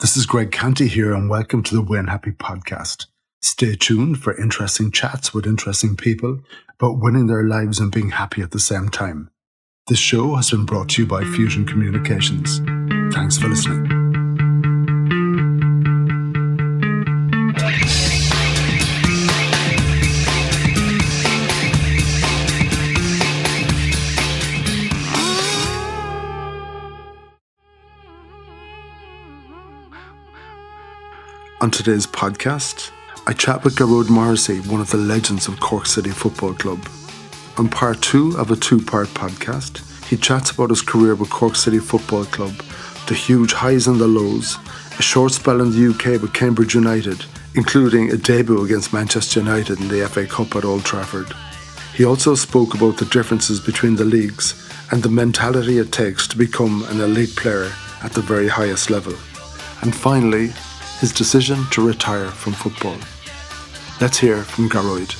This is Greg Canty here, and welcome to the Win Happy podcast. Stay tuned for interesting chats with interesting people about winning their lives and being happy at the same time. This show has been brought to you by Fusion Communications. Thanks for listening. On today's podcast, I chat with Gearoid Morrissey, one of the legends of Cork City Football Club. On part 2 of a 2-part podcast, he chats about his career with Cork City Football Club, the huge highs and the lows, a short spell in the UK with Cambridge United, including a debut against Manchester United in the FA Cup at Old Trafford. He also spoke about the differences between the leagues and the mentality it takes to become an elite player at the very highest level. And finally, his decision to retire from football. Let's hear from Gearoid.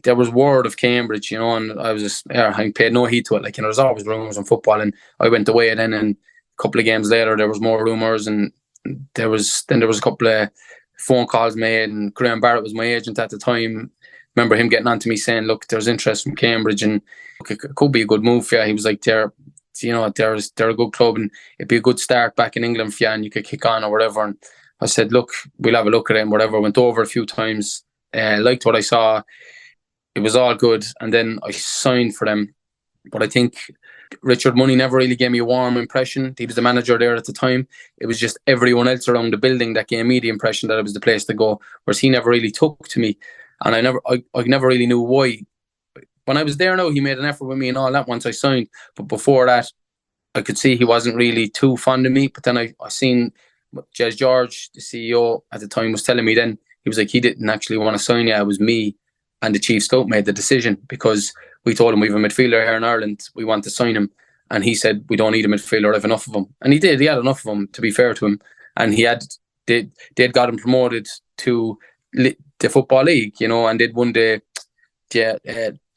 There was word of Cambridge, and I paid no heed to it. There's always rumours in football, and I went away then, and a couple of games later there was more rumours, and there was a couple of phone calls made, and Graham Barrett was my agent at the time. Remember him getting on to me saying, look, there's interest from Cambridge, and it could be a good move for you. He was like, they're a good club, and it'd be a good start back in England for you, and you could kick on or whatever. And I said, look, we'll have a look at it and whatever. Went over a few times, liked what I saw. It was all good, and then I signed for them. But I think Richard Money never really gave me a warm impression. He was the manager there at the time. It was just everyone else around the building that gave me the impression that it was the place to go, whereas he never really took to me, and I never really knew why. When I was there now, he made an effort with me and all that once I signed. But before that, I could see he wasn't really too fond of me. But then I seen George, the CEO at the time, was telling me then, he was like, he didn't actually want to sign you. It was me and the chief scout made the decision, because we told him we have a midfielder here in Ireland, we want to sign him. And he said, we don't need a midfielder, I have enough of them. And he did, he had enough of them, to be fair to him. And they'd got him promoted to the Football League, and they'd won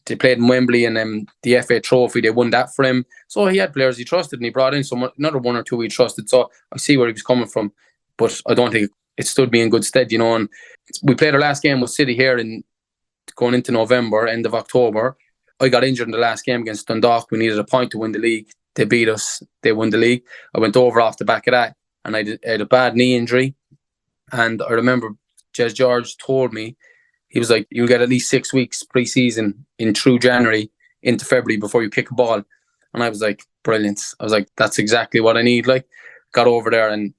they played in Wembley, and the FA Trophy, they won that for him. So he had players he trusted, and he brought in another one or two he trusted. So I see where he was coming from, but I don't think it stood me in good stead, And we played our last game with City here going into November, end of October. I got injured in the last game against Dundalk. We needed a point to win the league. They beat us. They won the league. I went over off the back of that, and I had a bad knee injury. And I remember George told me, he was like, you'll get at least 6 weeks pre-season in through January into February before you kick a ball. And I was like, brilliant. I was like, that's exactly what I need. Got over there and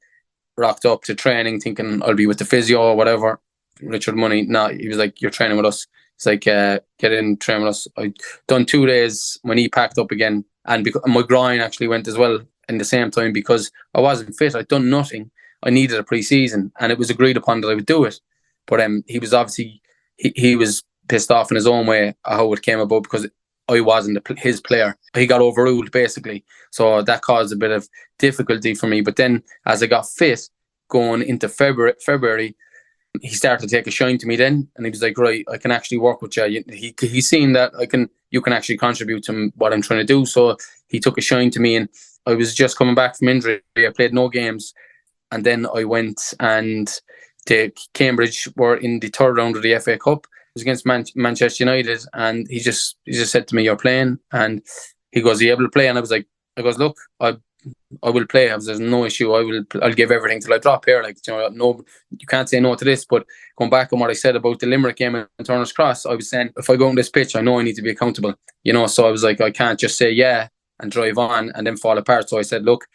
rocked up to training thinking I'll be with the physio or whatever. Richard Money, no, he was like, you're training with us. He's like, get in, train with us. I done 2 days, my knee packed up again. And my groin actually went as well in the same time, because I wasn't fit. I'd done nothing. I needed a pre-season, and it was agreed upon that I would do it. But he was obviously... He was pissed off in his own way how it came about, because I wasn't his player. He got overruled, basically. So that caused a bit of difficulty for me. But then as I got fit, going into February, he started to take a shine to me then. And he was like, right, I can actually work with you. He's seen that you can actually contribute to what I'm trying to do. So he took a shine to me, and I was just coming back from injury. I played no games. And then I went and... Cambridge were in the third round of the FA Cup. It was against Manchester United, and he just said to me, "You're playing," and he goes, "Are you able to play?" And I goes, "Look, I will play. There's no issue. I'll give everything till I drop here. No, you can't say no to this." But going back on what I said about the Limerick game in Turner's Cross, I was saying, if I go on this pitch, I know I need to be accountable. So I was like, I can't just say yeah and drive on and then fall apart. So I said, look,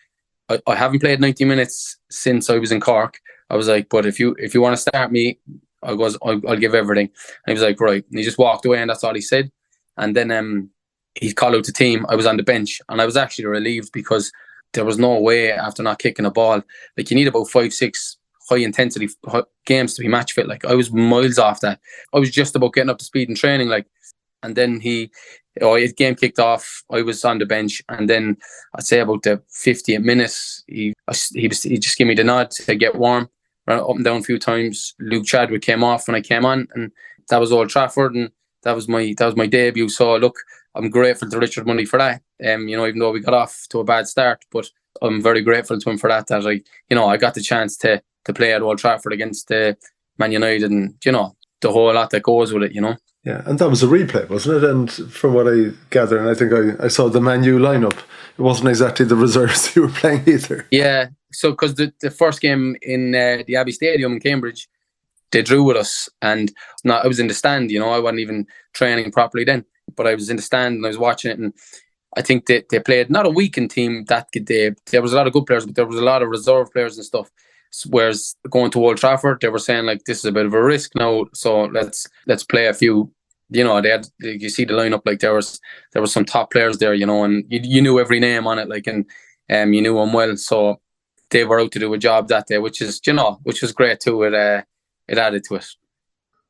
I haven't played 90 minutes since I was in Cork. I was like, but if you want to start me, I'll give everything. And he was like, right. And he just walked away, and that's all he said. And then he called out the team. I was on the bench, and I was actually relieved, because there was no way after not kicking a ball. You need about 5-6 high intensity games to be match fit. I was miles off that. I was just about getting up to speed in training. And then his game kicked off. I was on the bench, and then I'd say about the 50th minute, he just gave me the nod to get warm. Ran up and down a few times. Luke Chadwick came off when I came on, and that was Old Trafford, and that was my debut. So look, I'm grateful to Richard Mundy for that. Even though we got off to a bad start, but I'm very grateful to him for that. That I got the chance to play at Old Trafford against Man United, and the whole lot that goes with it. Yeah, and that was a replay, wasn't it? And from what I gather, and I think I saw the Man U lineup, it wasn't exactly the reserves you were playing either. Yeah, so because the first game in the Abbey Stadium in Cambridge, they drew with us, and I was in the stand. I wasn't even training properly then, but I was in the stand and I was watching it, and I think they played not a weakened team that day. There was a lot of good players, but there was a lot of reserve players and stuff. Whereas going to Old Trafford, they were saying like, this is a bit of a risk now, so let's play a few. They had, you see the lineup, like there was some top players there, and you knew every name on it, like, and you knew them well, so they were out to do a job that day, which was great too. It added to it.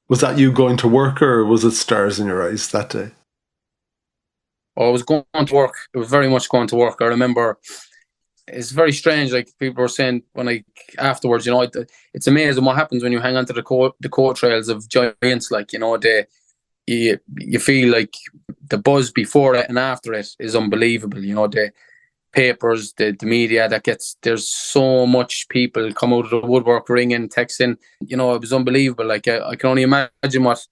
Was that you going to work, or was it stars in your eyes that day? I was going to work. It was very much going to work. I remember it's very strange. Like people were saying afterwards, it's amazing what happens when you hang on to the coat trails of giants. Like, you feel like the buzz before it and after it is unbelievable. The papers, the media there's so much people come out of the woodwork, ringing, texting. It was unbelievable. Like I can only imagine what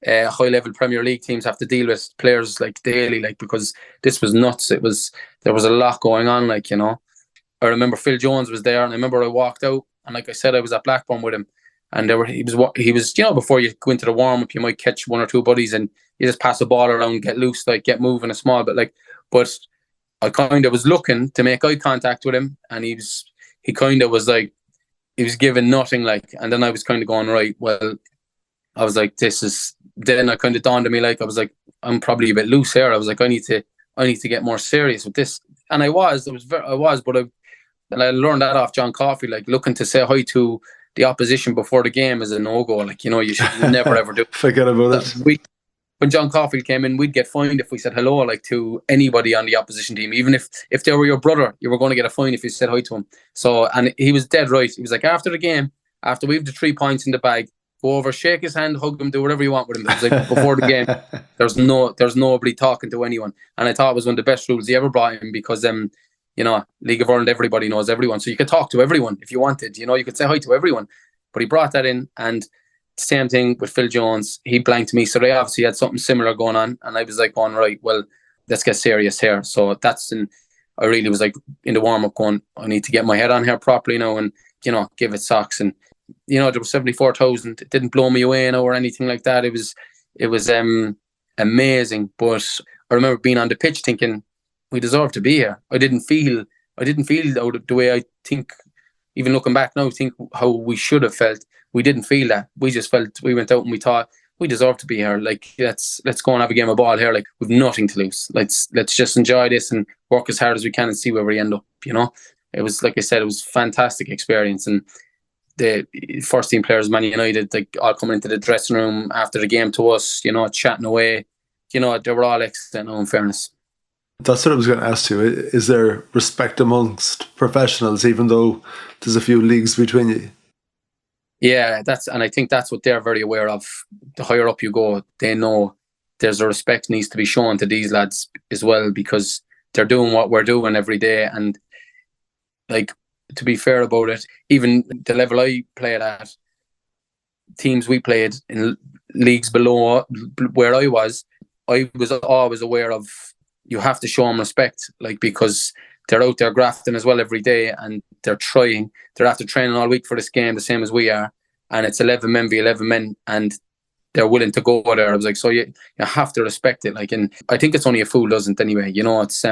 high level Premier League teams have to deal with players like daily, like, because this was nuts. There was a lot going on, like, I remember Phil Jones was there, and I remember I walked out, and like I said, I was at Blackburn with him, and he was before you go into the warm up, you might catch one or two buddies and you just pass the ball around, get loose, like get moving a small bit, like. But I kind of was looking to make eye contact with him, and he kind of was like, he was giving nothing, like. And then I was kind of going, right, well, I was like, then I kind of dawned on me, like, I was like, I'm probably a bit loose here. I was like, I need to get more serious with this. And I was, but I learned that off John Coffey, like looking to say hi to the opposition before the game is a no-go. Like, you should never ever do. Forget about it. When John Coffey came in, we'd get fined if we said hello, like, to anybody on the opposition team. Even if they were your brother, you were going to get a fine if you said hi to him. So, and he was dead right. He was like, after the game, after we have the 3 points in the bag, go over, shake his hand, hug him, do whatever you want with him. It was like, before the game, there's nobody talking to anyone. And I thought it was one of the best rules he ever brought in, because League of Ireland, everybody knows everyone, so you could talk to everyone if you wanted. You could say hi to everyone. But he brought that in, and same thing with Phil Jones. He blanked me, so they obviously had something similar going on, and I was like, going, right, well, let's get serious here. So I really was like in the warm up going, I need to get my head on here properly now, and give it socks. And there was 74,000. It didn't blow me away or anything like that. It was amazing. But I remember being on the pitch thinking, we deserve to be here. I didn't feel the way I think, even looking back now, think how we should have felt. We didn't feel that. We just felt, we went out and we thought, we deserve to be here. Like, let's go and have a game of ball here. Like, we've nothing to lose. Let's just enjoy this and work as hard as we can and see where we end up. It was, like I said, it was a fantastic experience. And the first team players, Man United, like, all coming into the dressing room after the game to us, chatting away. They were all excellent, in fairness. That's what I was going to ask you. Is there respect amongst professionals, even though there's a few leagues between you? Yeah, and I think that's what they're very aware of. The higher up you go, they know there's a respect needs to be shown to these lads as well, because they're doing what we're doing every day. And, like, to be fair about it, even the level I played at, teams we played in leagues below where I was always aware of, you have to show them respect, like, because they're out there grafting as well every day, and they're trying. They're after training all week for this game, the same as we are, and it's 11 men v 11 men, and they're willing to go there. I was like, so you have to respect it, like, and I think it's only a fool doesn't anyway. It's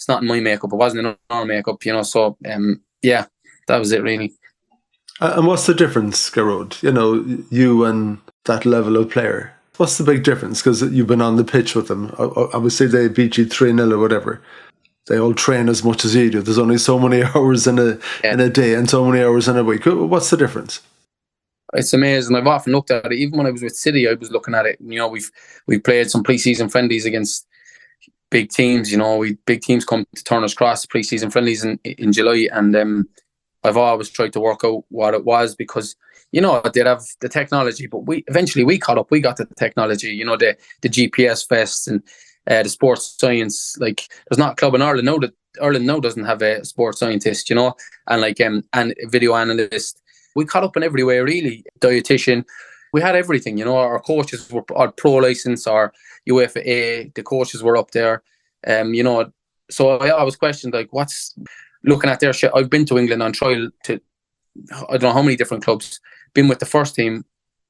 not in my makeup. It wasn't in our makeup, So yeah, that was it really. And what's the difference, Gearoid? You and that level of player. What's the big difference? Because you've been on the pitch with them. Obviously, they beat you 3-0 or whatever. They all train as much as you do. There's only so many hours in a day and so many hours in a week. What's the difference? It's amazing. I've often looked at it. Even when I was with City, I was looking at it. We've played some pre-season friendlies against big teams. Big teams come to Turner's Cross pre-season friendlies in July, and I've always tried to work out what it was, because they'd have the technology, but we eventually caught up. We got the technology, the GPS vests and the sports science. Like, there's not a club in Ireland now that Ireland now doesn't have a sports scientist, and like and a video analyst. We caught up in every way, really. Dietitian, we had everything. Our coaches were our pro license, our UEFA A. The coaches were up there. So I always questioned, like, what's looking at their shit. I've been to England on trial to I don't know how many different clubs. Been with the first team,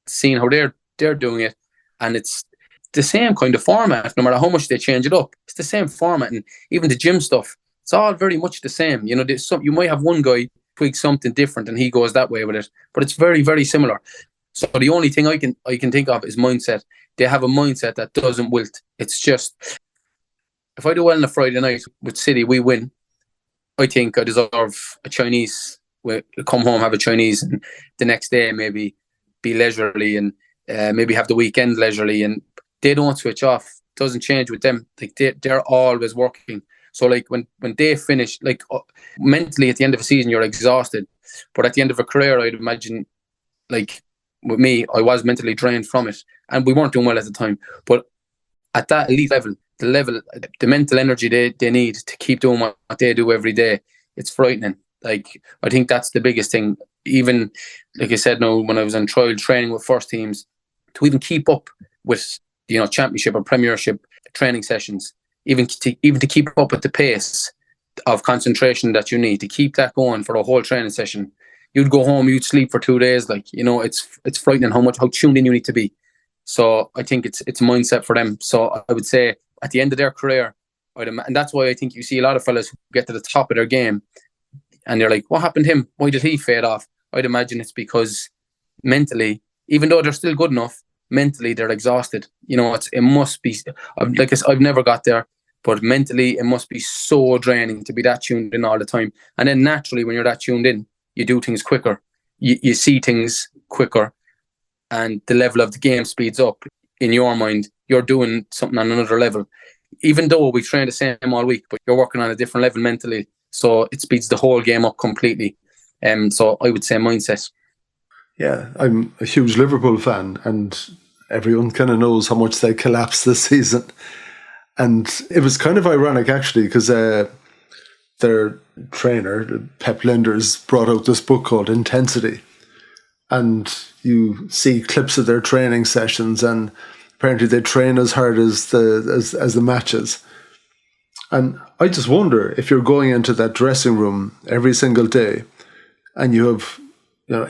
seeing how they're doing it, and it's the same kind of format. No matter how much they change it up, it's the same format, and even the gym stuff. It's all very much the same. You might have one guy tweak something different, and he goes that way with it, but it's very, very similar. So the only thing I can think of is mindset. They have a mindset that doesn't wilt. It's just, if I do well on a Friday night with City, we win. I think I deserve a Chinese. Come home, have a Chinese, and the next day maybe be leisurely, and maybe have the weekend leisurely. And they don't switch off. It doesn't change with them. Like, they're always working. So like when they finish, like, mentally at the end of a season, you're exhausted. But at the end of a career, I'd imagine, like with me, I was mentally drained from it, and we weren't doing well at the time. But at that elite level, the mental energy they need to keep doing what they do every day, it's frightening. Like, I think that's the biggest thing. Even, like I said, now when I was on trial training with first teams, to even keep up with championship or premiership training sessions, even to keep up with the pace of concentration that you need to keep that going for a whole training session. You'd go home, you'd sleep for 2 days. Like, it's frightening how tuned in you need to be. So I think it's mindset for them. So I would say at the end of their career, and that's why I think you see a lot of fellas who get to the top of their game and they're like, what happened to him? Why did he fade off? I'd imagine it's because mentally, even though they're still good enough, mentally they're exhausted. It must be, like I said, I've never got there, but mentally it must be so draining to be that tuned in all the time. And then naturally, when you're that tuned in, you do things quicker. You see things quicker, and the level of the game speeds up. In your mind, you're doing something on another level. Even though we train the same all week, but you're working on a different level mentally. So it speeds the whole game up completely. So I would say mindset. Yeah, I'm a huge Liverpool fan, and everyone kind of knows how much they collapsed this season. And it was kind of ironic, actually, because their trainer, Pep Linders, brought out this book called Intensity. And you see clips of their training sessions, and apparently they train as hard as the matches. And I just wonder, if you're going into that dressing room every single day and you have,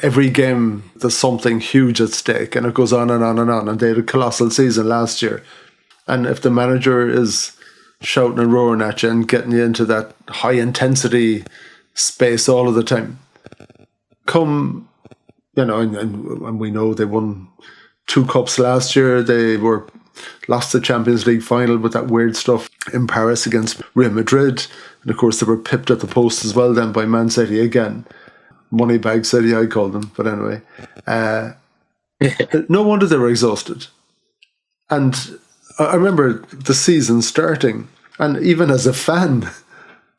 every game there's something huge at stake, and it goes on and on and on, and they had a colossal season last year. And if the manager is shouting and roaring at you and getting you into that high intensity space all of the time, and we know they won 2 cups last year. They lost the Champions League final with that weird stuff in Paris against Real Madrid. And of course, they were pipped at the post as well then by Man City again. Moneybag City, I call them. But anyway, no wonder they were exhausted. And I remember the season starting, and even as a fan,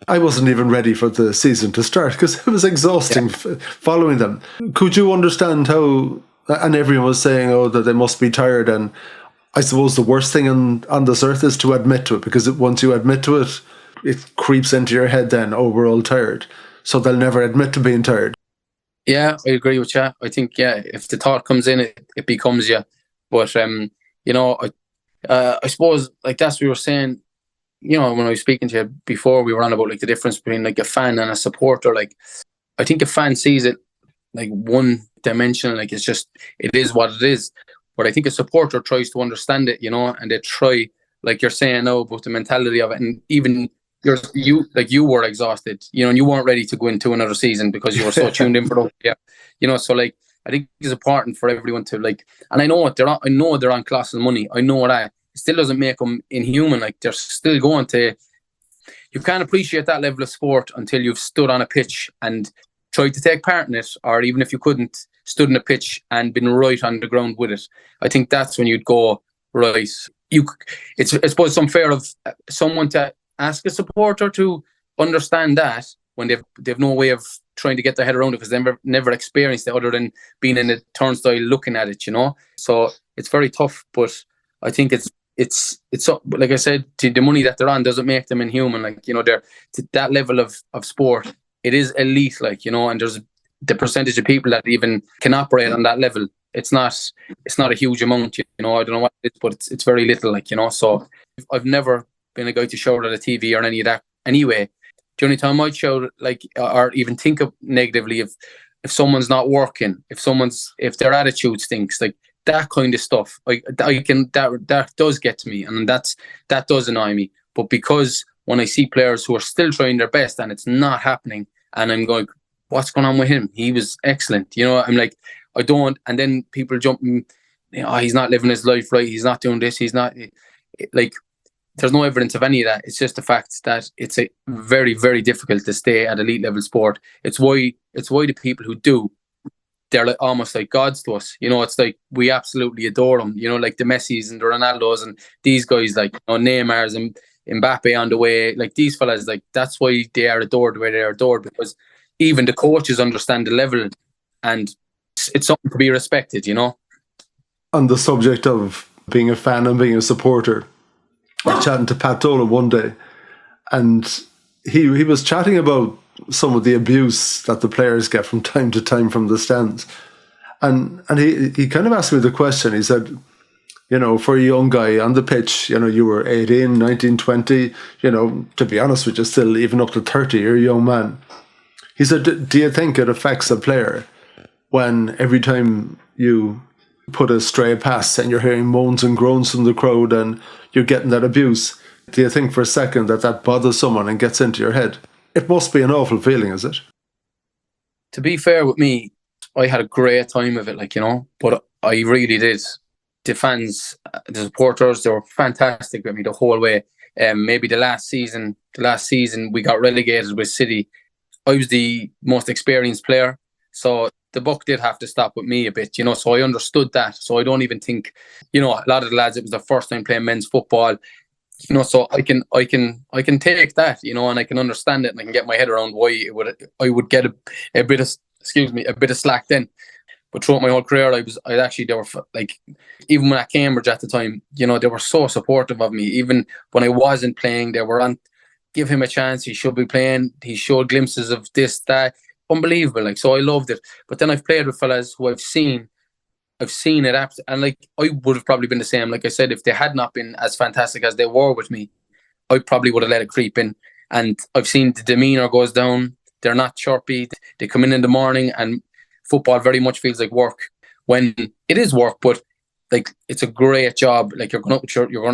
I wasn't even ready for the season to start because it was exhausting following them. Could you understand how, and everyone was saying, that they must be tired, and I suppose the worst thing on this earth is to admit to it, because once you admit to it, it creeps into your head then, we're all tired. So they'll never admit to being tired. Yeah, I agree with you. I think, if the thought comes in, it becomes you. But, I suppose, like that's what we were saying, when I was speaking to you before, we were on about like the difference between like a fan and a supporter. Like, I think a fan sees it like one dimension, like it is what it is. But I think a supporter tries to understand it, and they try, like you're saying now, about the mentality of it. And even you were exhausted, and you weren't ready to go into another season because you were so tuned in for the, so like, I think it's important for everyone to like, and I know they're on colossal money. I know that. It still doesn't make them inhuman. Like, they're still going to, you can't appreciate that level of sport until you've stood on a pitch and tried to take part in it, or even if you couldn't, stood on a pitch and been right on the ground with it. I think that's when you'd go, right, it's I suppose it's unfair of someone to ask a supporter to understand that when they've no way of trying to get their head around it, because they've never experienced it other than being in a turnstile looking at it, So it's very tough, but I think it's so, like I said, the money that they're on doesn't make them inhuman. Like, they're to that level of sport. It is elite, like, and there's the percentage of people that even can operate on that level. It's not a huge amount, I don't know what it is, but it's very little, like, So I've never been a guy to shout at a TV or any of that. Anyway, the only time I'd shout, like, or even think of negatively, if someone's not working, if their attitude stinks, like that kind of stuff, that does get to me, and that does annoy me. But because when I see players who are still trying their best and it's not happening, and I'm going, what's going on with him? He was excellent, I'm like, I don't. And then people jump, he's not living his life right. He's not doing this. He's not, like, there's no evidence of any of that. It's just the fact that it's a very, very difficult to stay at elite level sport. It's why the people who do, they're like almost like gods to us. It's like we absolutely adore them. Like the Messis and the Ronaldos and these guys, like Neymar's and Mbappe on the way. Like these fellas, like that's why they are adored the way they are adored, because even the coaches understand the level, and it's something to be respected. On the subject of being a fan and being a supporter, I was chatting to Pat Dolan one day, and he was chatting about some of the abuse that the players get from time to time from the stands. And he kind of asked me the question. He said, for a young guy on the pitch, you were 18, 19, 20, to be honest with you, still even up to 30, you're a young man. He said, do you think it affects a player when every time you put a stray pass and you're hearing moans and groans from the crowd and you're getting that abuse? Do you think for a second that bothers someone and gets into your head? It must be an awful feeling, is it? To be fair with me, I had a great time of it, like, but I really did. The fans, the supporters, they were fantastic with me the whole way. Maybe the last season we got relegated with City. I was the most experienced player, so the buck did have to stop with me a bit, so I understood that. So I don't even think, a lot of the lads, it was their first time playing men's football, so I can take that, and I can understand it, and I can get my head around why I would get a bit of slack then. But throughout my whole career, they were like, even when at Cambridge at the time, they were so supportive of me. Even when I wasn't playing, they were on, give him a chance, he should be playing. He showed glimpses of this, that. Unbelievable, like, so I loved it. But then I've played with fellas who I've seen it, and like I would have probably been the same. Like I said, if they had not been as fantastic as they were with me, I probably would have let it creep in. And I've seen the demeanour goes down. They're not chirpy. They come in the morning, and football very much feels like work when it is work. But like, it's a great job. Like, you're going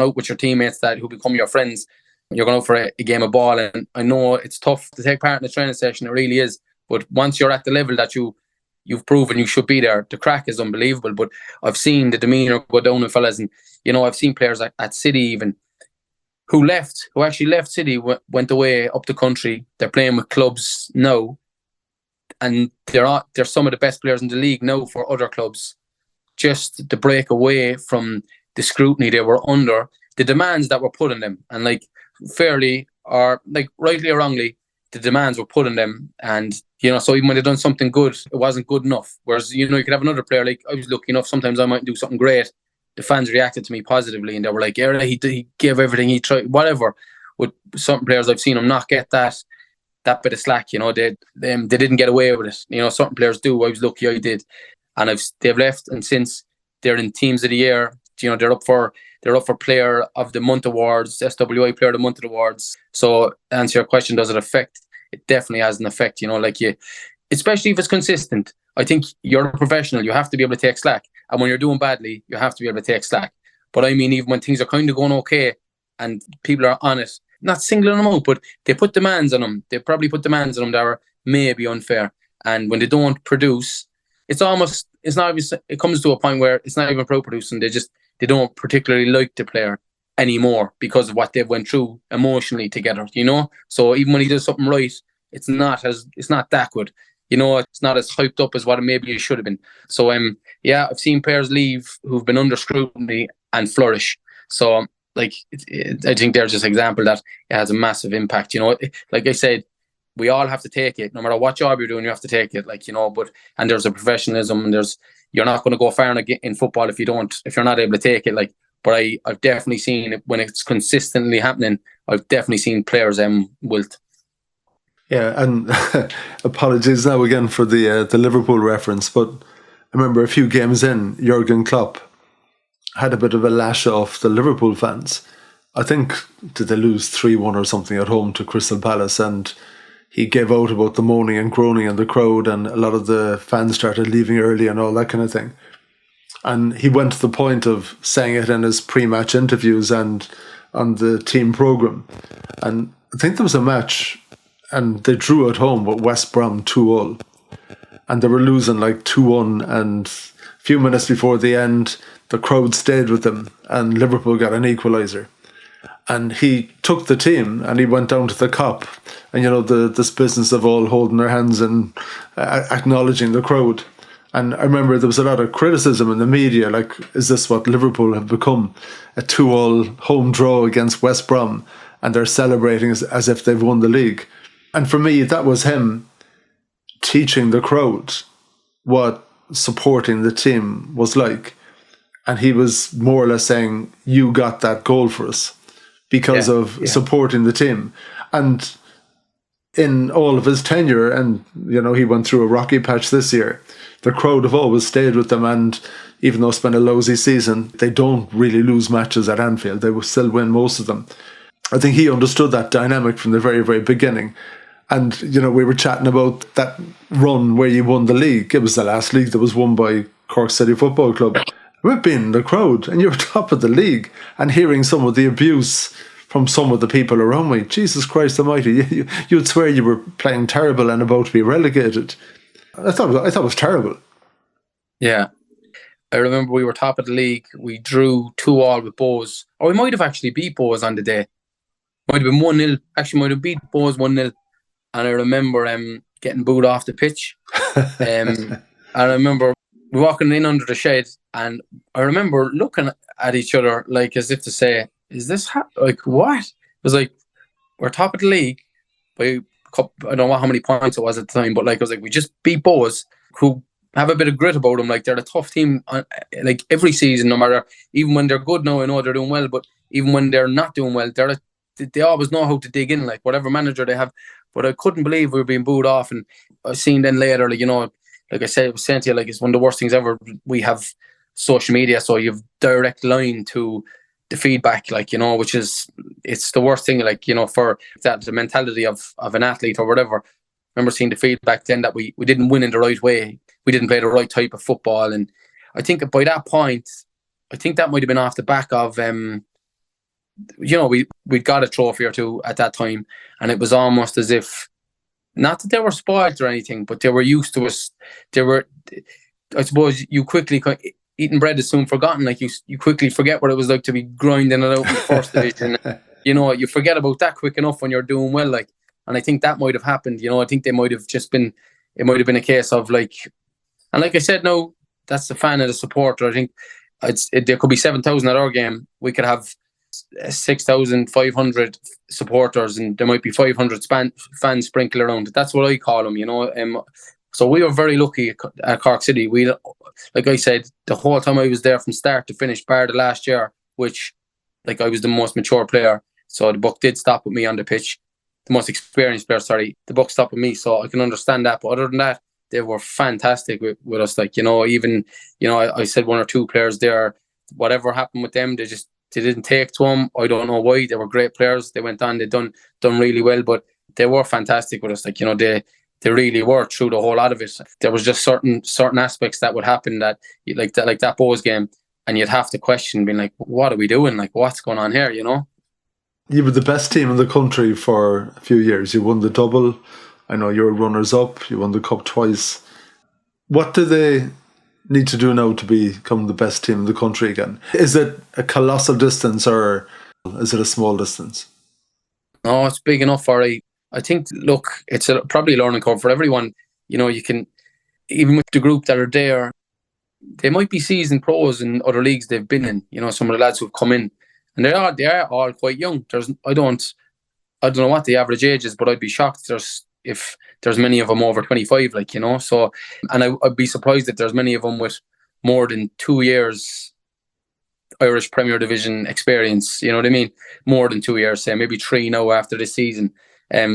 out with your teammates who become your friends. You're going out for a game of ball, and I know it's tough to take part in a training session. It really is. But once you're at the level that you've proven you should be there, the crack is unbelievable. But I've seen the demeanour go down in fellas, and I've seen players at City even who actually left City, went away up the country. They're playing with clubs now, and they're some of the best players in the league now for other clubs. Just to break away from the scrutiny they were under, the demands that were put on them, and like fairly or like rightly or wrongly, the demands were put on them. And so even when they've done something good, it wasn't good enough. Whereas you could have another player, like I was lucky enough, sometimes I might do something great, the fans reacted to me positively, and they were like, yeah, he gave everything, he tried, whatever. With some players I've seen him not get that bit of slack, they didn't get away with it. Certain players do. I was lucky I did. And they've left, and since they're in teams of the year, they're up for Player of the Month awards, SWI Player of the Month awards. So to answer your question, does it affect? It definitely has an effect, especially if it's consistent. I think you're a professional, you have to be able to take slack. And when you're doing badly, you have to be able to take slack. But I mean, even when things are kind of going okay and people are on it, not singling them out, but they put demands on them. They probably put demands on them that are maybe unfair. And when they don't produce, it comes to a point where it's not even pro-producing. They don't particularly like the player anymore because of what they've went through emotionally together, So even when he does something right, it's not that good. It's not as hyped up as what maybe it should have been. So I've seen players leave who've been under scrutiny and flourish. So I think they're just an example that it has a massive impact. Like I said, we all have to take it. No matter what job you're doing, you have to take it. And there's a professionalism, and you're not going to go far in football if you're not able to take it. But I've definitely seen it when it's consistently happening. I've definitely seen players wilt. Yeah, and apologies now again for the Liverpool reference, but I remember a few games in, Jurgen Klopp had a bit of a lash off the Liverpool fans. I think, did they lose 3-1 or something at home to Crystal Palace, and he gave out about the moaning and groaning in the crowd, and a lot of the fans started leaving early and all that kind of thing. And he went to the point of saying it in his pre-match interviews and on the team programme. And I think there was a match, and they drew at home with West Brom 2-0. And they were losing like 2-1, and a few minutes before the end, the crowd stayed with them, and Liverpool got an equaliser. And he took the team and he went down to the Kop, and this business of all holding their hands and acknowledging the crowd. And I remember there was a lot of criticism in the media, like, is this what Liverpool have become? A 2-2 home draw against West Brom, and they're celebrating as if they've won the league. And for me, that was him teaching the crowd what supporting the team was like. And he was more or less saying, you got that goal for us because of supporting the team. And in all of his tenure, and he went through a rocky patch this year, the crowd have always stayed with them, and even though it's been a lousy season, they don't really lose matches at Anfield. They will still win most of them. I think he understood that dynamic from the very, very beginning. And, we were chatting about that run where you won the league. It was the last league that was won by Cork City Football Club. We've been in the crowd and you're top of the league, and hearing some of the abuse from some of the people around me. Jesus Christ almighty, you'd swear you were playing terrible and about to be relegated. I thought it was terrible. Yeah. I remember we were top of the league. We drew 2-2 with Bows. Or we might have actually beat Bows on the day. Might have been 1-0. Actually, might have beat Bows 1-0. And I remember getting booed off the pitch. I remember walking in under the shed, and I remember looking at each other like as if to say, is this like what? It was like, we're top of the league by I don't know how many points it was at the time, but like, I was like, we just beat Bows, who have a bit of grit about them. Like, they're a tough team, like every season, no matter, even when they're good now, I know they're doing well, but even when they're not doing well, they always know how to dig in, like whatever manager they have. But I couldn't believe we were being booed off. And I seen then later, like, like I said, I was saying to you, like, it's one of the worst things ever. We have social media, so you've direct line to the feedback, like, which is, it's the worst thing, like, for that, the mentality of an athlete or whatever. I remember seeing the feedback then that we didn't win in the right way. We didn't play the right type of football. And I think by that point, I think that might have been off the back of, we'd got a trophy or two at that time. And it was almost as if, not that they were spoiled or anything, but they were used to us. I suppose you quickly, eating bread is soon forgotten. Like, you quickly forget what it was like to be grinding it out in the first division. You forget about that quick enough when you're doing well. Like, and I think that might have happened. I think they might have just been, it might have been a case of like, and like I said, no, that's the fan and the supporter. I think there could be 7,000 at our game. We could have 6,500 supporters, and there might be 500 fans sprinkled around. That's what I call them, So we were very lucky at Cork City. We, like I said, the whole time I was there from start to finish, bar the last year, which, like, I was the most mature player, so the buck did stop with me on the pitch. The most experienced player, sorry, the buck stopped with me, so I can understand that. But other than that, they were fantastic with us. Like, even, I said one or two players there, whatever happened with them, they didn't take to them. I don't know why. They were great players. They went on, they done really well, but they were fantastic with us. Like, they really were through the whole lot of it. There was just certain aspects that would happen that, like that Bows game, and you'd have to question, being like, what are we doing? Like, what's going on here, You were the best team in the country for a few years. You won the double. I know you were runners-up. You won the cup twice. What do they need to do now to become the best team in the country again? Is it a colossal distance, or is it a small distance? No, it's big enough for it. I think, look, it's probably a learning curve for everyone. You can, even with the group that are there, they might be seasoned pros in other leagues they've been in. Some of the lads who've come in, and they are all quite young. I don't know what the average age is, but I'd be shocked if there's many of them over 25, like, so, and I'd be surprised if there's many of them with more than 2 years. Irish Premier Division experience. You know what I mean? More than 2 years, say maybe 3 now after this season.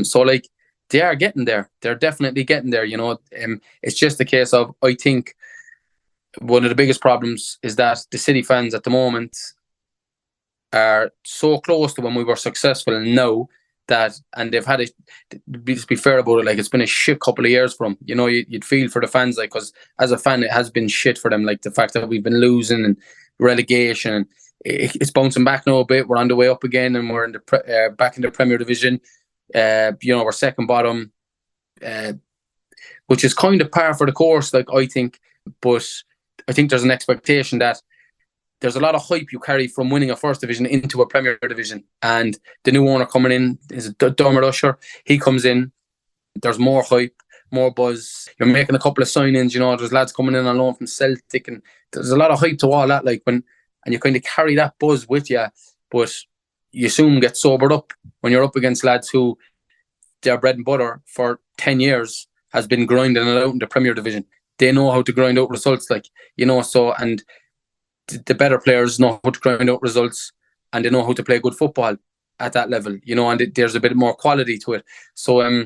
So like they are getting there. They're definitely getting there. You know, it's just a case of, I think one of the biggest problems is that the City fans at the moment are so close to when we were successful now that, and they've had a, to be fair about it, like it's been a shit couple of years for them. You know, you'd feel for the fans, like, because as a fan, it has been shit for them. Like the fact that we've been losing and relegation, and it's bouncing back now a bit. We're on the way up again, and we're in the back in the Premier Division. You know, we're second bottom, which is kind of par for the course, like I think. But I think there's an expectation that there's a lot of hype you carry from winning a first division into a Premier Division. And the new owner coming in is Dermot Usher. He comes in, there's more hype, more buzz. You're making a couple of signings, you know, there's lads coming in on loan from Celtic, and there's a lot of hype to all that, like, and you kind of carry that buzz with you, but you soon get sobered up when you're up against lads who their bread and butter for 10 years has been grinding it out in the Premier Division. They know how to grind out results, like, you know, so, and the better players know how to grind out results, and they know how to play good football at that level, you know, and there's a bit more quality to it. So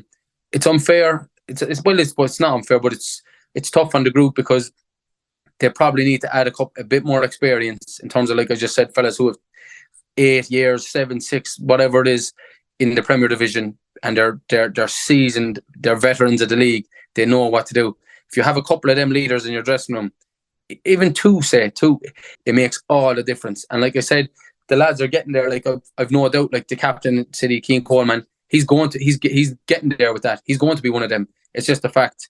it's unfair. It's not unfair, but it's tough on the group, because they probably need to add a bit more experience in terms of, like I just said, fellas who have 8 years, 7, 6, whatever it is, in the Premier Division, and they're seasoned, they're veterans of the league. They know what to do. If you have a couple of them leaders in your dressing room, even two, it makes all the difference. And like I said, the lads are getting there. Like I've no doubt, like the captain at City, Keane Coleman, he's getting there with that. He's going to be one of them. It's just the fact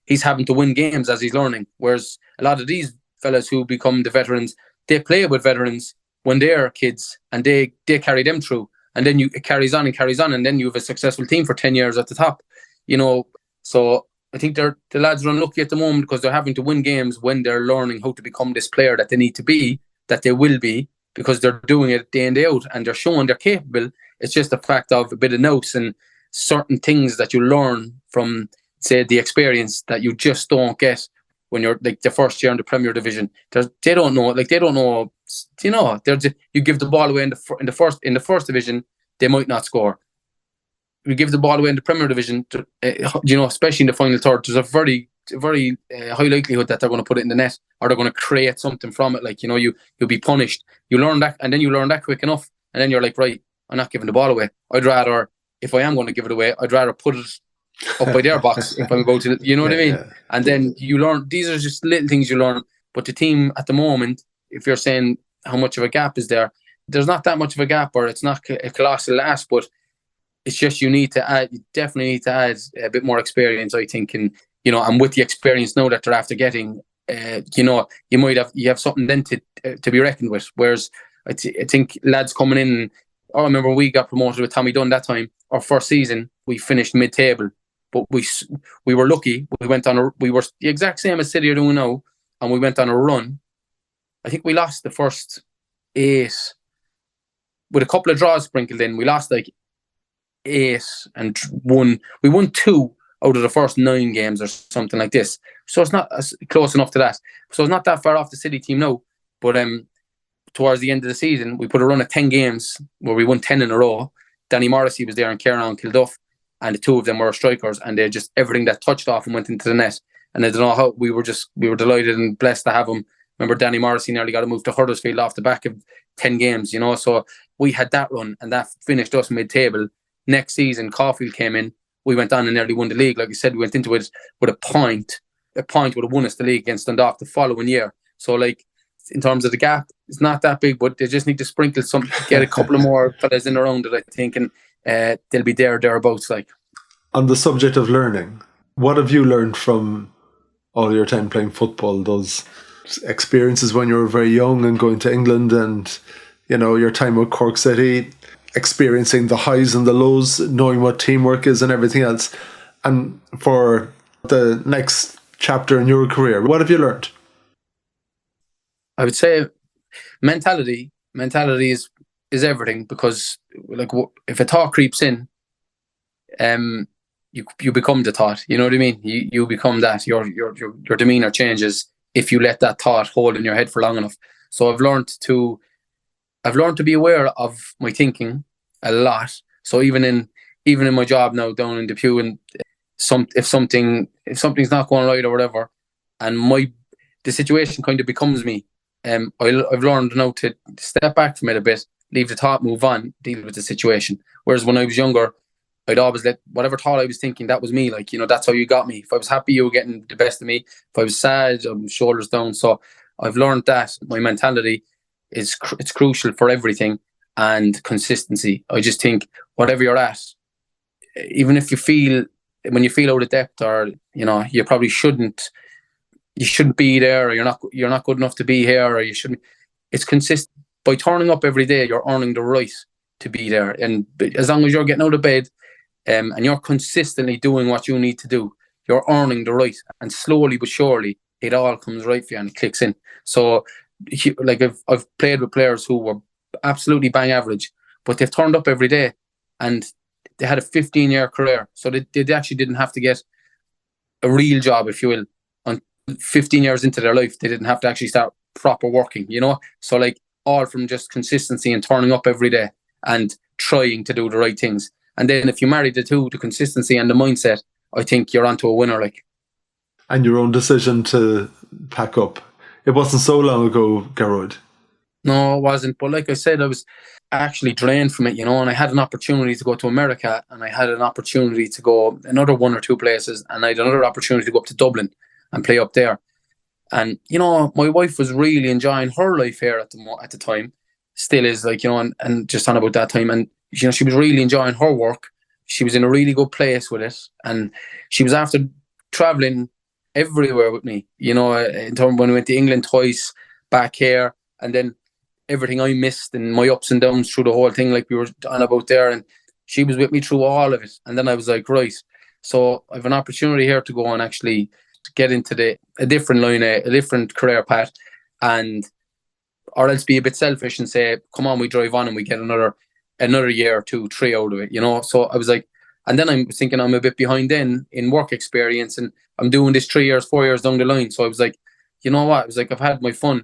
he's having to win games as he's learning. Whereas a lot of these fellas who become the veterans, they play with veterans when they're kids, and they carry them through. And then it carries on, and then you have a successful team for 10 years at the top. You know, so I think the lads are unlucky at the moment, because they're having to win games when they're learning how to become this player that they need to be, that they will be, because they're doing it day in, day out, and they're showing they're capable. It's just a fact of a bit of nous and certain things that you learn from, say, the experience that you just don't get when you're like the first year in the Premier Division. They don't know, you know, you give the ball away in the first division, they might not score. We give the ball away in the Premier Division, you know, especially in the final third, there's a very high likelihood that they're going to put it in the net, or they're going to create something from it. Like, you know, you'll be punished. You learn that, and then you learn that quick enough, and then you're like, right, I'm not giving the ball away. I'd rather, if I am going to give it away, I'd rather put it up by their box if I'm about to, you know what I mean? Yeah. And then you learn, these are just little things you learn. But the team at the moment, if you're saying how much of a gap is there, there's not that much of a gap, or it's not a colossal loss, but it's just you definitely need to add a bit more experience, I think. And, you know, and with the experience now that they're after getting, you know, you have something then to be reckoned with. Whereas I think lads coming in, I remember we got promoted with Tommy Dunn that time. Our first season, we finished mid-table, but we were lucky. We were the exact same as City are doing now, and we went on a run. I think we lost the first 8 with a couple of draws sprinkled in. We lost like 8 and won. We won 2 out of the first 9 games or something like this. So it's not close enough to that. So it's not that far off the City team now. But towards the end of the season, we put a run of 10 games where we won 10 in a row. Danny Morrissey was there and Kieran and Kilduff, and the 2 of them were strikers, and they just, everything that touched off and went into the net. And I don't know how, we were delighted and blessed to have him. Remember, Danny Morrissey nearly got a move to Huddersfield off the back of 10 games, you know. So we had that run, and that finished us mid-table. Next season, Caulfield came in. We went on and nearly won the league. Like I said, we went into it with a point. A point would have won us the league against Dundalk the following year. So, like, in terms of the gap, it's not that big, but they just need to sprinkle some, get a couple of more fellas in around it, I think, and they'll be thereabouts. Like, on the subject of learning, what have you learned from all your time playing football? Those experiences when you were very young and going to England, and, you know, your time with Cork City, experiencing the highs and the lows, knowing what teamwork is and everything else. And for the next chapter in your career, what have you learned? I would say mentality is everything, because, like, if a thought creeps in, you become the thought. You know what I mean? You become that. Your demeanor changes if you let that thought hold in your head for long enough. So I've learned to I've learned to be aware of my thinking a lot. So even in my job now down in the pew, and if something's not going right or whatever, and the situation kind of becomes me, I've learned now to step back from it a bit, leave the thought, move on, deal with the situation. Whereas when I was younger, I'd always let whatever thought I was thinking, that was me. Like, that's how you got me. If I was happy, you were getting the best of me. If I was sad, shoulders down. So I've learned that my mentality it's crucial for everything, and consistency. I just think whatever you're at, even if when you feel out of depth, or you probably you shouldn't be there, or you're not good enough to be here, or you shouldn't. It's consistent. By turning up every day, you're earning the right to be there, and as long as you're getting out of bed, and you're consistently doing what you need to do, you're earning the right, and slowly but surely it all comes right for you and it clicks in. So, like I've played with players who were absolutely bang average, but they've turned up every day, and they had a 15-year career. So they actually didn't have to get a real job, if you will, on 15 years into their life. They didn't have to actually start proper working, So like, all from just consistency and turning up every day and trying to do the right things. And then if you marry the two, the consistency and the mindset, I think you're onto a winner. Like. And your own decision to pack up. It wasn't so long ago, Gearoid. No, it wasn't. But like I said, I was actually drained from it, and I had an opportunity to go to America, and I had an opportunity to go another one or two places, and I had another opportunity to go up to Dublin and play up there. And, my wife was really enjoying her life here at the time. Still is, like, and just on about that time. And, she was really enjoying her work. She was in a really good place with it. And she was after traveling everywhere with me, in terms when we went to England twice, back here, and then everything I missed and my ups and downs through the whole thing, like we were on about there. And she was with me through all of it. And then I was like, right, so I have an opportunity here to go and actually get into a different line, a different career path, or else be a bit selfish and say, come on, we drive on and we get another year or 2, 3 out of it, So I was like, and then I was thinking I'm a bit behind then in work experience, and I'm doing this 3 years, 4 years down the line. So I was like, you know what? I was like, I've had my fun.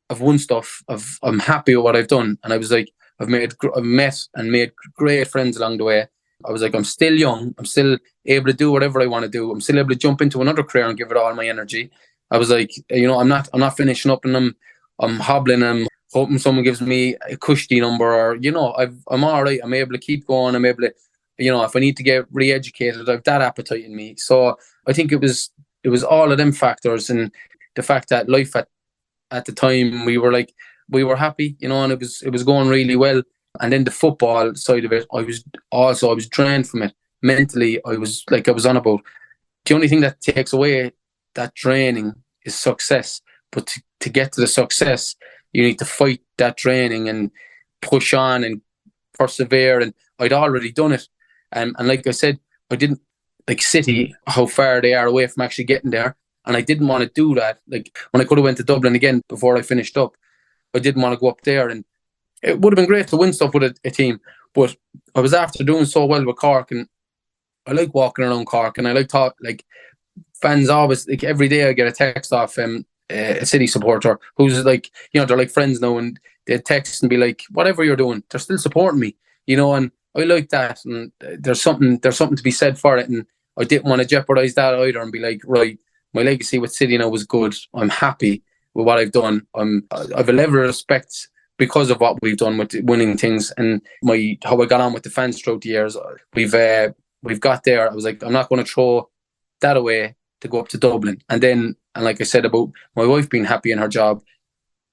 I've won stuff. I'm happy with what I've done. And I was like, I've met and made great friends along the way. I was like, I'm still young. I'm still able to do whatever I want to do. I'm still able to jump into another career and give it all my energy. I was like, I'm not finishing up, and I'm hobbling, and I'm hoping someone gives me a cushy number, or, I'm all right. I'm able to keep going. I'm able to, if I need to get re-educated, I've that appetite in me. So I think it was all of them factors, and the fact that life at the time, we were happy, and it was going really well. And then the football side of it, I was drained from it. Mentally, I was on about. The only thing that takes away that draining is success. But to get to the success, you need to fight that draining and push on and persevere. And I'd already done it. And like I said, I didn't like City, how far they are away from actually getting there. And I didn't want to do that. Like, when I could have went to Dublin again before I finished up, I didn't want to go up there. And it would have been great to win stuff with a team. But I was after doing so well with Cork, and I like walking around Cork, and I like fans always, like, every day I get a text off a City supporter who's like, they're like friends now, and they text and be like, whatever you're doing, they're still supporting me, and I like that. And there's something to be said for it. And I didn't want to jeopardize that either and be like, right, my legacy with City now was good. I'm happy with what I've done. I've a level of respect because of what we've done with winning things, and how I got on with the fans throughout the years. We've got there. I was like, I'm not going to throw that away to go up to Dublin. And like I said about my wife being happy in her job,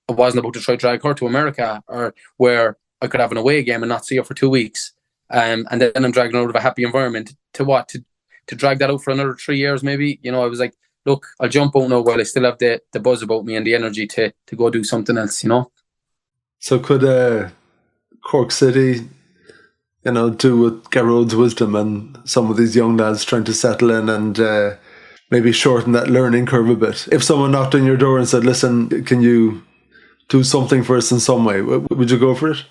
I wasn't about to try drag her to America, or where I could have an away game and not see her for 2 weeks. And then I'm dragging her out of a happy environment to drag that out for another 3 years maybe. I was like, look, I'll jump out now while I still have the buzz about me and the energy to go do something else, So could Cork City, do with Gearoid's wisdom and some of these young lads trying to settle in and maybe shorten that learning curve a bit? If someone knocked on your door and said, listen, can you do something for us in some way, would you go for it?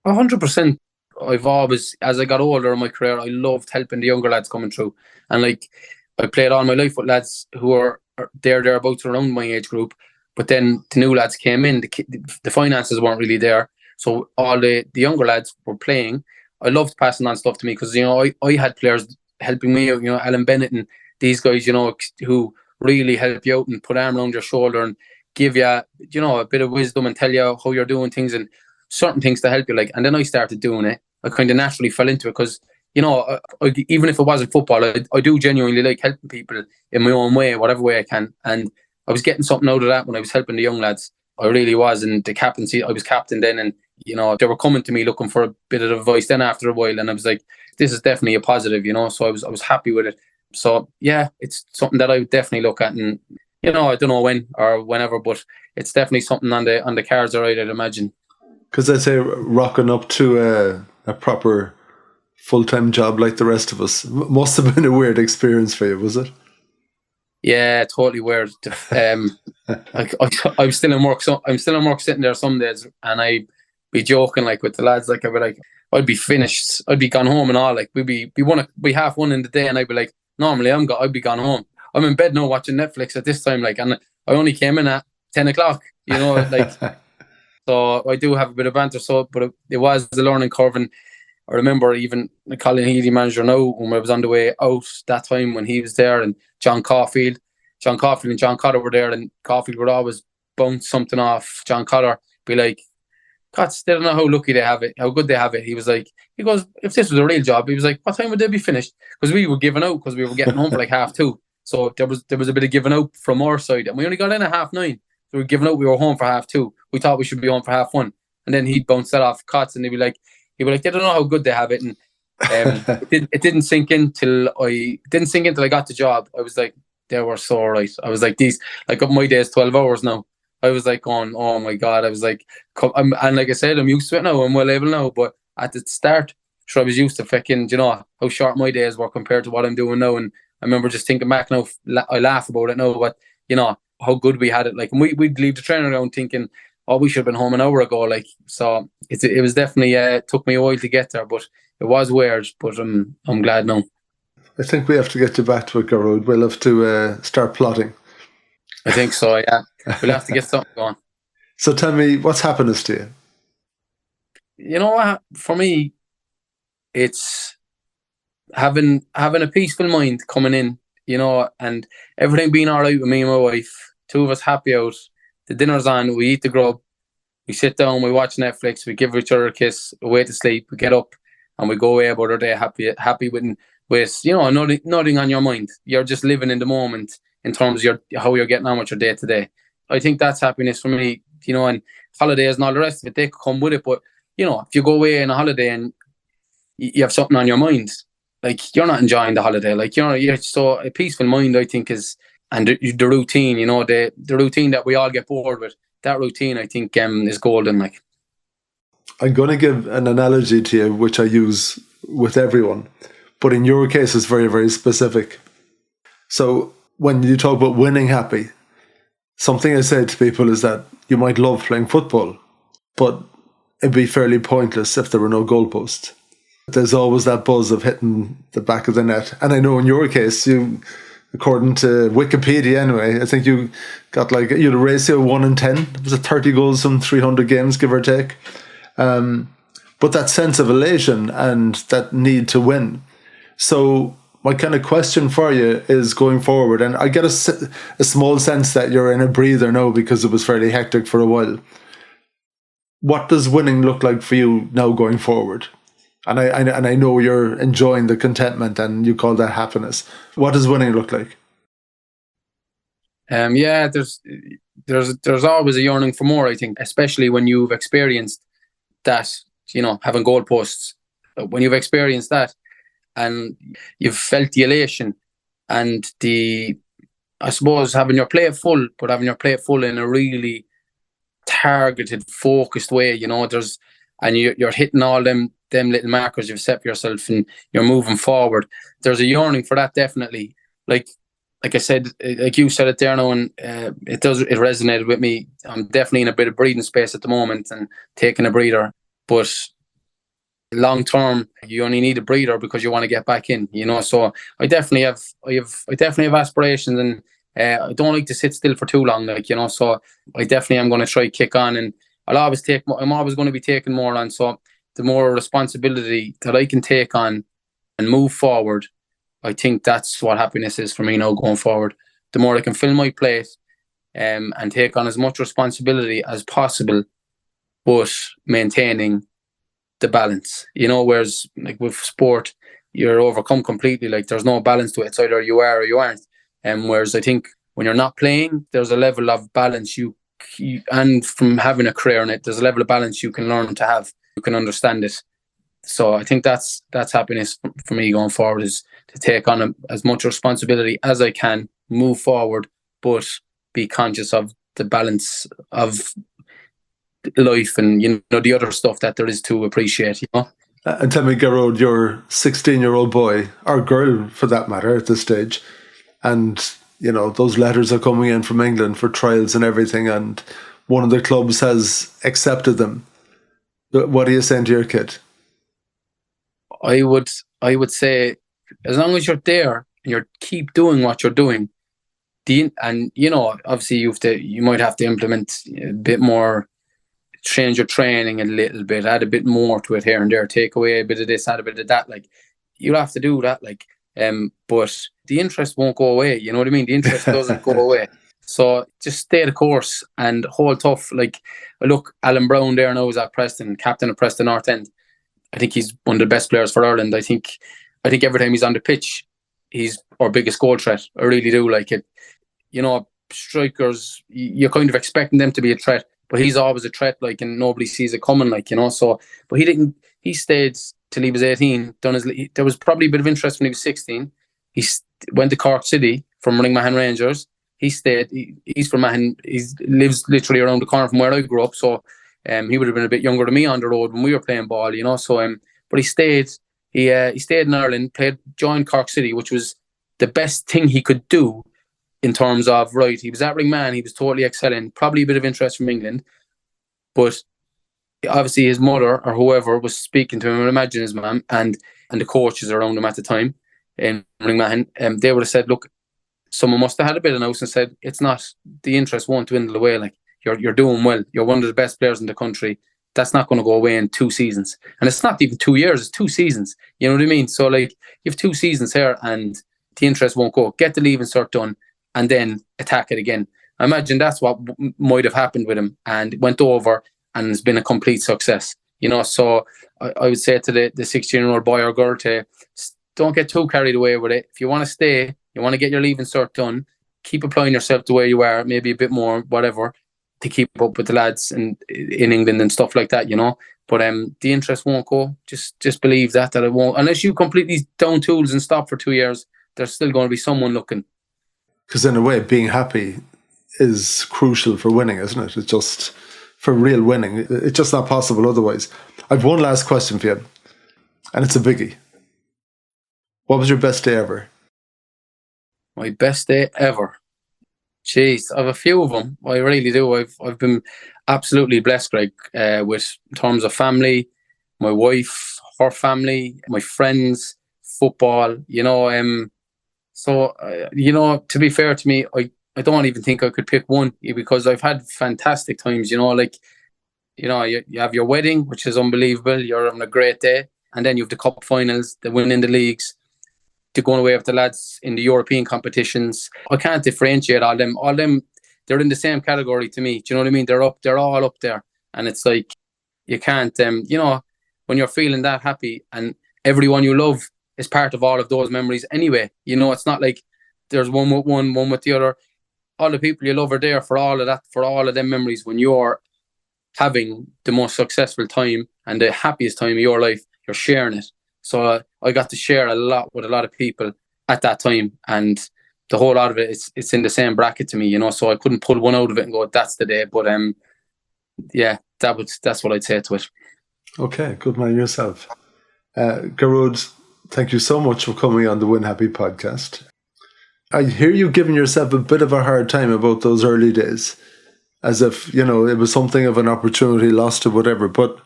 100%. I've always, as I got older in my career, I loved helping the younger lads coming through. And like, I played all my life with lads who are thereabouts around my age group, But then the new lads came in, the finances weren't really there. So all the younger lads were playing. I loved passing on stuff to me because, I had players helping me out, Alan Bennett and these guys, who really help you out and put arm around your shoulder and give you, a bit of wisdom and tell you how you're doing things and certain things to help you. And then I started doing it. I kind of naturally fell into it because, even if it wasn't football, I do genuinely like helping people in my own way, whatever way I can. And I was getting something out of that when I was helping the young lads. I really was. And the captaincy, I was captain then, and they were coming to me looking for a bit of advice then after a while, and I was like, this is definitely a positive, so I was happy with it. So yeah, it's something that I would definitely look at, and I don't know when or whenever, but it's definitely something on the cards, alright, I'd imagine. Because I'd say rocking up to a proper full-time job like the rest of us must have been a weird experience for you, was it? Yeah, totally weird. I'm still in work. So I'm still in work, sitting there some days, and I'd be joking with the lads. I'd be like, I'd be finished. I'd be gone home and all. We'd be 1:30 in the day, and I'd be like, normally I'd be gone home. I'm in bed now watching Netflix at this time. And I only came in at 10 o'clock. So I do have a bit of banter. So, but it was the learning curve, and I remember even Colin Healy, manager now, when I was on the way out that time when he was there, and John Caulfield and John Cotter were there, and Caulfield would always bounce something off John Cotter, be like, God, they don't know how lucky they have it, how good they have it. He goes, if this was a real job, he was like, what time would they be finished? Because we were giving out, because we were getting home for 2:30. So there was a bit of giving out from our side, and we only got in at 9:30. So we were giving out, we were home for 2:30. We thought we should be home for 1:30. And then he'd bounce that off Cots, and he'd be like, they don't know how good they have it. And it didn't sink in till I got the job. I was like, they were so right. I was like, my day is 12 hours now. I was like going, oh my God. I was like, and like I said, I'm used to it now. I'm well able now. But at the start, sure, I was used to fucking, how short my days were compared to what I'm doing now. And I remember just thinking back now, I laugh about it now, but how good we had it. And we'd leave the training ground thinking, oh, we should have been home an hour ago. So it was definitely, took me a while to get there, but it was weird, but I'm glad now. I think we have to get you back to it, Gearoid. We'll have to start plotting. I think so, yeah. We'll have to get something going. So tell me, what's happiness to you? You know what? For me, it's having a peaceful mind coming in, and everything being all right with me and my wife. Two of us happy out. The dinner's on, we eat the grub, we sit down, we watch Netflix, we give each other a kiss, we wait to sleep, we get up, and we go away about our day happy with nothing on your mind. You're just living in the moment in terms of how you're getting on with your day to day. I think that's happiness for me, and holidays and all the rest of it, they come with it. But, if you go away on a holiday and you have something on your mind, you're not enjoying the holiday. So a peaceful mind, I think, is, and the routine, the routine that we all get bored with, that routine, I think, is golden. I'm going to give an analogy to you, which I use with everyone, but in your case, it's very, very specific. So when you talk about winning happy, something I say to people is that you might love playing football, but it'd be fairly pointless if there were no goalposts. There's always that buzz of hitting the back of the net. And I know in your case, you, according to Wikipedia anyway, I think you got you had a ratio of 1 in 10. It was 30 goals from 300 games, give or take. But that sense of elation and that need to win. So my kind of question for you is going forward, and I get a small sense that you're in a breather now because it was fairly hectic for a while. What does winning look like for you now going forward? And I know you're enjoying the contentment and you call that happiness. What does winning look like? Yeah, there's always a yearning for more, I think, especially when you've experienced that, having goalposts. When you've experienced that and you've felt the elation and I suppose having your plate full, but having your plate full in a really targeted, focused way, and you're hitting all them little markers you've set for yourself and you're moving forward. There's a yearning for that, definitely. Like I said, like you said it there now, and it resonated with me. I'm definitely in a bit of breathing space at the moment and taking a breather. But long term, you only need a breather because you want to get back in. So I definitely have aspirations and I don't like to sit still for too long, like, you know, so I definitely am going to try kick on, and I'm always going to be taking more on. So the more responsibility that I can take on and move forward, I think that's what happiness is for me now going forward. The more I can fill my plate, and take on as much responsibility as possible, but maintaining the balance, you know, whereas like with sport, you're overcome completely. Like there's no balance to it. It's either you are or you aren't. Whereas I think when you're not playing, there's a level of balance you and from having a career in it, there's a level of balance you can learn to have. You can understand it. So I think that's happiness for me going forward, is to take on as much responsibility as I can, move forward, but be conscious of the balance of life and, you know, the other stuff that there is to appreciate, you know. And tell me, Gearoid, your 16-year-old boy, or girl for that matter at this stage, and, you know, those letters are coming in from England for trials and everything, and one of the clubs has accepted them. What are you saying to your kid? I would say, as long as you're there and you keep doing what you're doing, and, you know, obviously you might have to implement a bit more, change your training a little bit, add a bit more to it here and there, take away a bit of this, add a bit of that. Like, you'll have to do that, like, but the interest won't go away. You know what I mean? The interest doesn't go away. So just stay the course and hold tough. Like, look, Alan Brown there now is at Preston, captain of Preston North End. I think he's one of the best players for Ireland. I think every time he's on the pitch, he's our biggest goal threat. I really do. Like it. You know, strikers, you're kind of expecting them to be a threat, but he's always a threat, like, and nobody sees it coming, like, you know. So, but he stayed till he was 18. There was probably a bit of interest when he was 16. He went to Cork City from Ringmahon Rangers. He stayed. He's from Mahon. He lives literally around the corner from where I grew up. So, he would have been a bit younger than me on the road when we were playing ball, you know. So, but he stayed. He stayed in Ireland, joined Cork City, which was the best thing he could do. In terms of, right, he was at Ringman, he was totally excelling, probably a bit of interest from England, but obviously his mother or whoever was speaking to him, I imagine his mum, and the coaches around him at the time in Ringman, they would have said, look, someone must have had a bit of nous and said, it's not, the interest won't dwindle away, like, you're doing well, you're one of the best players in the country, that's not going to go away in 2 seasons. And it's not even 2 years, it's 2 seasons, you know what I mean? So, like, you have 2 seasons here and the interest won't go. Get the leaving cert done, and then attack it again. I imagine that's what might have happened with him, and it went over and it's been a complete success. You know, so I would say to the 16-year-old boy or girl to don't get too carried away with it. If you want to stay, you want to get your leaving cert done, keep applying yourself to where you are, maybe a bit more, whatever, to keep up with the lads in England and stuff like that, you know. But the interest won't go. Just believe that it won't. Unless you completely down tools and stop for 2 years, there's still going to be someone looking. Because in a way, being happy is crucial for winning, isn't it? It's just, for real winning, it's just not possible otherwise. I've one last question for you, and it's a biggie. What was your best day ever? My best day ever? Jeez, I have a few of them. I really do. I've been absolutely blessed, Greg, with in terms of family, my wife, her family, my friends, football, you know. So, you know, to be fair to me, I don't even think I could pick one, because I've had fantastic times, you know, like, you know, you have your wedding, which is unbelievable. You're having a great day. And then you have the cup finals, the winning the leagues, to going away with the lads in the European competitions. I can't differentiate all them. All them, they're in the same category to me. Do you know what I mean? They're all up there. And it's like, you can't, you know, when you're feeling that happy and everyone you love is part of all of those memories anyway. You know, it's not like there's one with the other. All the people you love are there for all of that, for all of them memories when you're having the most successful time and the happiest time of your life, you're sharing it. So I got to share a lot with a lot of people at that time, and the whole lot of it, it's in the same bracket to me, you know, so I couldn't pull one out of it and go, that's the day. But yeah, that's what I'd say to it. Okay, good man yourself. Gearoid, thank you so much for coming on the Win Happy podcast. I hear you giving yourself a bit of a hard time about those early days, as if, you know, it was something of an opportunity lost or whatever. But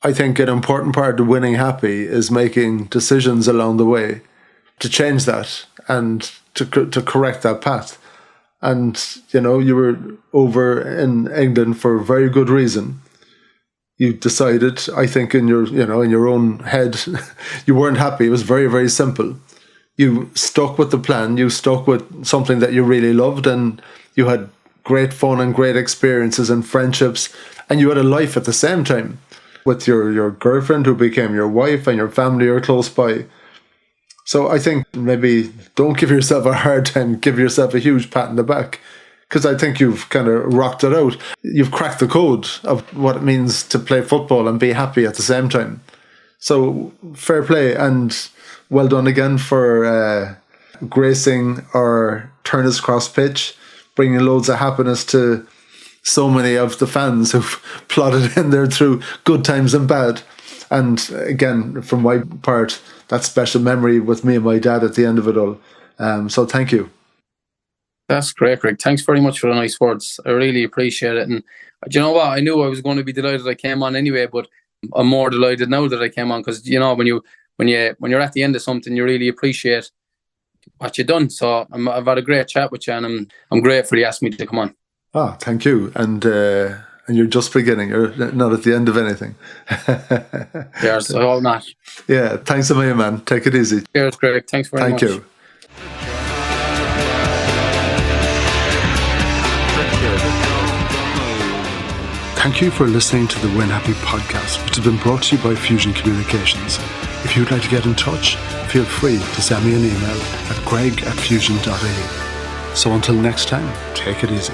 I think an important part of winning happy is making decisions along the way to change that and to correct that path. And, you know, you were over in England for a very good reason. You decided, I think, in your own head, you weren't happy. It was very, very simple. You stuck with the plan. You stuck with something that you really loved, and you had great fun and great experiences and friendships, and you had a life at the same time with your girlfriend who became your wife, and your family are close by. So I think maybe don't give yourself a hard time, give yourself a huge pat on the back, because I think you've kind of rocked it out. You've cracked the code of what it means to play football and be happy at the same time. So fair play, and well done again for gracing our Turners Cross pitch, bringing loads of happiness to so many of the fans who've plodded in there through good times and bad. And again, from my part, that special memory with me and my dad at the end of it all. So thank you. That's great, Greg. Thanks very much for the nice words. I really appreciate it. And do you know what? I knew I was going to be delighted I came on anyway, but I'm more delighted now that I came on, because, you know, when you're at the end of something, you really appreciate what you've done. So I've had a great chat with you, and I'm grateful you asked me to come on. Ah, thank you. And you're just beginning. You're not at the end of anything. Cheers. I hope not. Yeah, thanks a million, man. Take it easy. Cheers, Greg. Thanks very much. Thank you. Thank you for listening to the Win Happy podcast, which has been brought to you by Fusion Communications. If you'd like to get in touch, feel free to send me an email at greg@fusion.ie. So until next time, take it easy.